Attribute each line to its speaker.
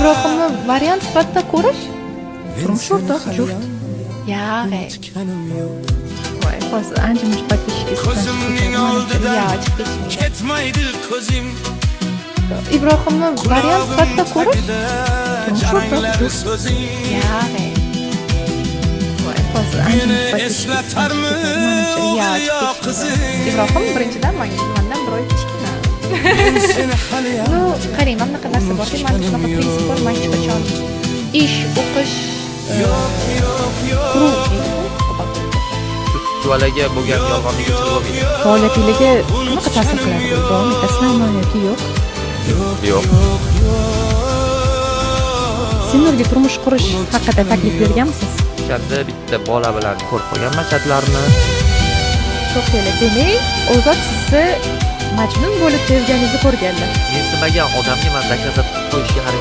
Speaker 1: Ibrohimni variant sifatida ko'rish turmush o'rtoq juft. Yag'e. Voy, hozir ancha mush
Speaker 2: Ko'zimning oldidan
Speaker 1: ketmaydi.
Speaker 2: ketmaydi ko'zim.
Speaker 1: Ibrohimni variant sifatida ko'rish turmush o'rtoq juft.
Speaker 2: So'zing
Speaker 1: Yag'e. Voy, hozir ancha mush
Speaker 2: eslatarmi yo qizim.
Speaker 1: Ibrohim birinchidan mendan bir oy kichkina.
Speaker 2: Seni hali
Speaker 1: No, qarang, mana bunaqa narsa borki, mana shunaqa prinsip bor, men hech qachon ish, o'qish,
Speaker 3: Juvalaga bo'lgan yolg'onligi chilg'ib
Speaker 1: faoliyatligi qanaqa ta'sir qiladi? Davom etasizmi yoki yo'q?
Speaker 3: yo'q.
Speaker 1: Sinurga turmush qurish haqida taklif berganmisiz?
Speaker 3: O'shanda bitta bola bilan ko'rib qolganman chatlarni.
Speaker 1: To'xtaylik, demak, Ozod sizni majnun bo'lib sevganingizni ko'rganlar.
Speaker 3: Men istagan odamga man zakazat qo'yishga harakat